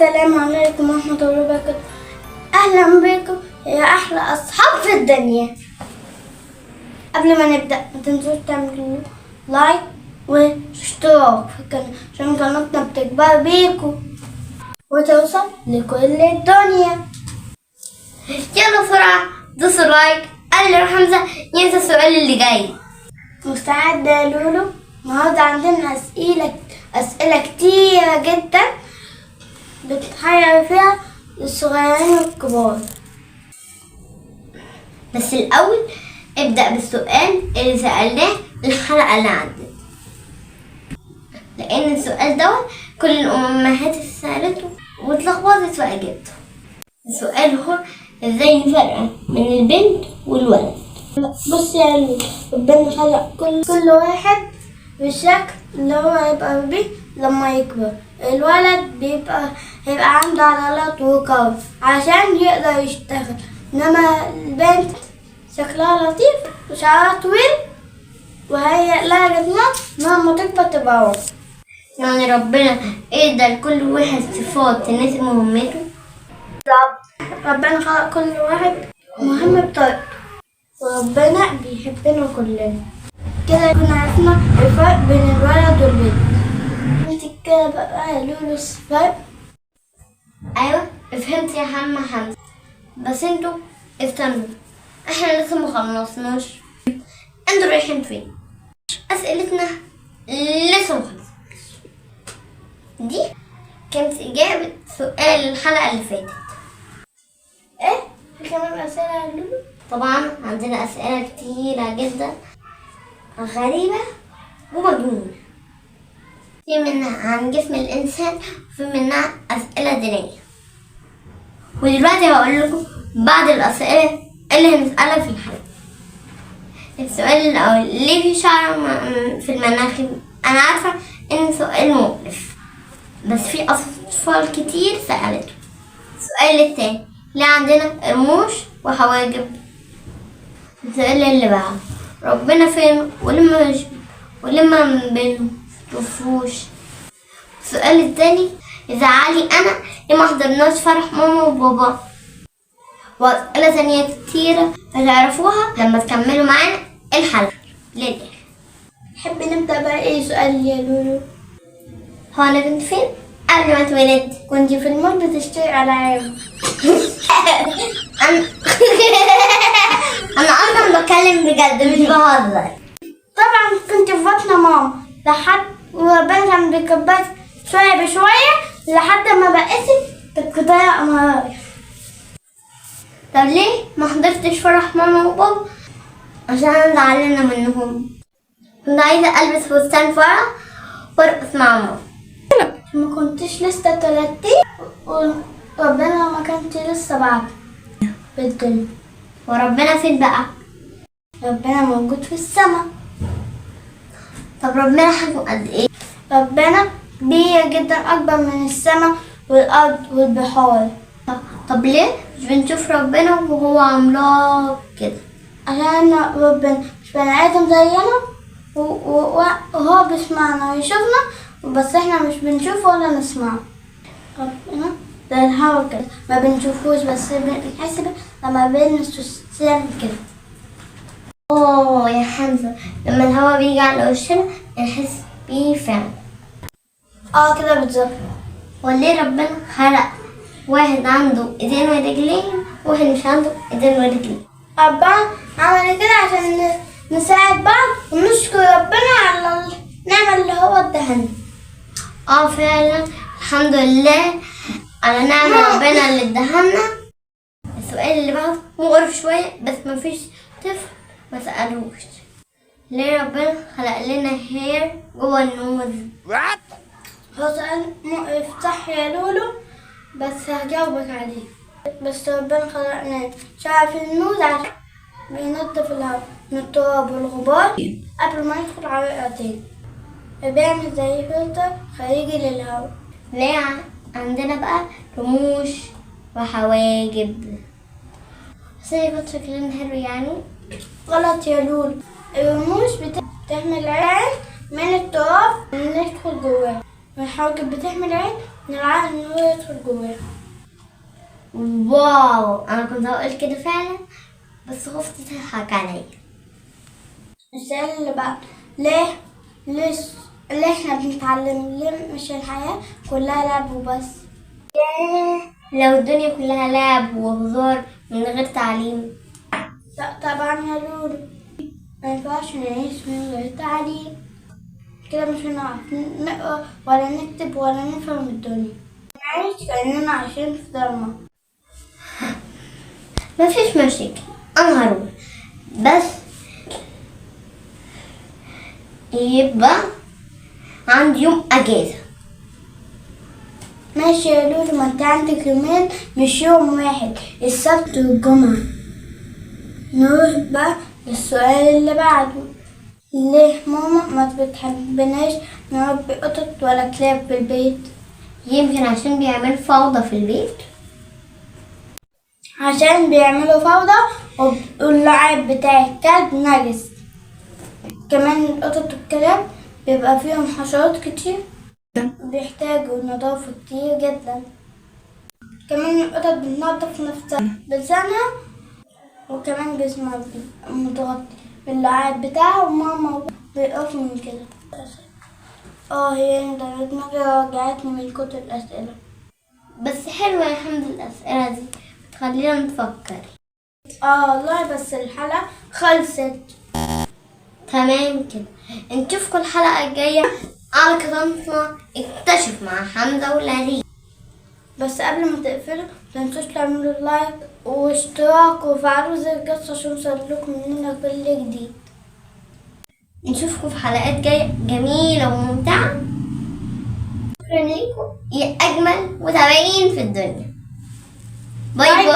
السلام عليكم ورحمة الله وبركاته. أهلا بكم يا أحلى أصحاب في الدنيا. قبل ما نبدأ ما تنسوش تعملوا لايك واشتراك في القناة عشان قناتنا بتكبر بيكم وتوصل لكل الدنيا. يلا بسرعة دوسوا لايك قبل ما حمزة ينسى السؤال اللي جاي. مستعدة يا لولو؟ النهارده عندنا أسئلة كتيرة جدا بتحير فيها الصغيرين والكبار. بس الأول ابدأ بالسؤال اللي سألناه الحلقة اللي عدت، لأن السؤال ده كل الأمهات سألته واتلخبطت في إجابته. السؤال هو ازاي نفرق من البنت والولد؟ بص يا لولو، ربنا خلق كل واحد بالشكل اللي هو هيبقى بيه لما يكبر. الولد هيبقى عنده عضلات وقوي عشان يقدر يشتغل، انما البنت شكلها لطيف وشعرها طويل وهي لها جسمها لما تكبر تبقى عروس. يعني ربنا ادى لكل واحد صفات تناسب مهمته. ربنا خلق كل واحد مهم بطريقته، وربنا بيحبنا كلنا. كده كنا عرفنا الفرق بين الولد والبنت. انت كده بقى يا لولو الفرق؟ ايوه فهمت يا حمزة، بس انتوا استنوا، احنا لسه مخلصناش. انتوا رايحين فين؟ اسئلتنا لسه مخلصناش. دي كانت اجابة سؤال الحلقة اللي فاتت. ايه؟ في كمان اسئلة يا لولو؟ طبعا عندنا اسئلة كتيرة جدا غريبة ومجنونة، في منها عن جسم الإنسان وفي منها أسئلة دينية. ودلوقتي هقول لكم بعض الأسئلة اللي هنسألها في الحلقة. السؤال الأول، ليه في شعر في المناخير؟ أنا عارفة إن سؤال مقرف، بس في أطفال كتير سألته. السؤال التاني، ليه عندنا رموش وحواجب؟ السؤال اللي بعده، ربنا فين ولما من بينهم مفهوش؟ السؤال التاني، إذا علي أنا ليه ما حضرناش فرح ماما وبابا؟ وأسئلة تانية كتيرة هتعرفوها لما تكملوا معانا الحلقة للآخر. تحب نبدأ بقى ايه سؤال يا لولو؟ هو أنا كنت فين قبل ما اتولدت؟ كنت في المول بتشتري ألعاب. أنا أصلا بتكلم بجد مش بهزر. طبعا كنت في بطن ماما لحد وربنا كان بيكبرك شوية بشوية لحد ما بقيتي تبقى أمراض. طب ليه ما حضرتش فرح ماما وبابا؟ عشان أنا زعلانة منهم. كنت عايزة ألبس فستان فرح وأرقص مع ماما. ما كنتش لسه اتولدتي وربنا ما كانش لسه بعد في الدنيا. وربنا فين بقى؟ ربنا موجود في السماء. طب ربنا حجمه قد ايه؟ ربنا كبير جدا، أكبر من السماء والأرض والبحار. طب ليه مش بنشوف ربنا وهو عملاق كده؟ عشان ربنا مش بني آدم زينا وهو بيسمعنا ويشوفنا، بس احنا مش بنشوفه ولا نسمعه. ربنا زي الهوا كده ما بنشوفوش بس بنحس لما بنعمل كده. اوه يا حمزة، لما الهوا بيجي على وشنا نحس بيه فعلا. كده بالظبط. وليه ربنا خلق واحد عنده ايدين ورجلين وواحد مش عنده ايدين ورجلين؟ ربنا عمل كده عشان نساعد بعض ونشكر ربنا على النعمة اللي هو اداها. فعلا الحمد لله على نعمة ربنا اللي اداها. السؤال اللي بعده مقرف شوية بس مفيش طفل ما سألوش. ليه ربنا خلق لنا هير جوه النوز؟ هو سؤال مقرف صح يا لولو، بس هجاوبك عليه. بس ربنا خلقنا شعر في النوز عشان بينضف الهواء من التراب والغبار قبل ما يدخل على الرئتين، فبيعمل زي فلتر خارجي للهواء. ليه عندنا بقى رموش وحواجب؟ بس يبقى شكلنا حلو يعني؟ غلط يا لولو، الرموش بتحمي العين من التراب اللي ندخل جواه، والحواجب بتحمي العين من العقل إن هو يدخل جواها. واو، انا كنت هقول كده فعلا بس خفت تضحك عليا. السؤال اللي بقى، ليه ليه احنا بنتعلم؟ ليه مش الحياة كلها لعب وبس؟ لو الدنيا كلها لعب وهزار من غير تعليم. لا طبعا يا لولو، ما ينفعش نعيش من غير تعليم، كده مش هنعرف نقرا ولا نكتب ولا نفهم الدنيا، نعيش كأننا عايشين في ضلمة. مفيش مشاكل، انا هروح بس يبقى عندي يوم اجازة. ماشي يا لولو، ما انت عندك يومين مش يوم واحد، السبت والجمعة. نروح بقى للسؤال اللي بعده، ليه ماما ما بتحبناش نربي قطط ولا كلاب في البيت؟ يمكن عشان بيعمل فوضى في البيت. عشان بيعملوا فوضى واللعاب بتاع الكلب نجس. كمان القطط والكلاب بيبقى فيهم حشرات كتير، بيحتاجوا نظافة كتير جدا. كمان القطط بتنظف نفسها بلسانها، وكمان جسمها بيبقى متغطي باللعاب بتاعها، وماما بيقف من كده. هي دماغي وجعتني من كتر الأسئلة. بس حلوة يا حمد الأسئلة دي، بتخلينا نفكر. والله بس الحلقة خلصت. تمام كده، نشوفكم الحلقة الجاية على قناتنا اكتشف مع حمزة ولاري. بس قبل ما تقفلوا متنسوش تعملوا لايك واشتراك وفعلوا زر الجرس عشان يوصلكم مننا كل جديد. نشوفكم في حلقات جاية جميلة وممتعة. شكرا لكم يا أجمل متابعين في الدنيا. باي باي.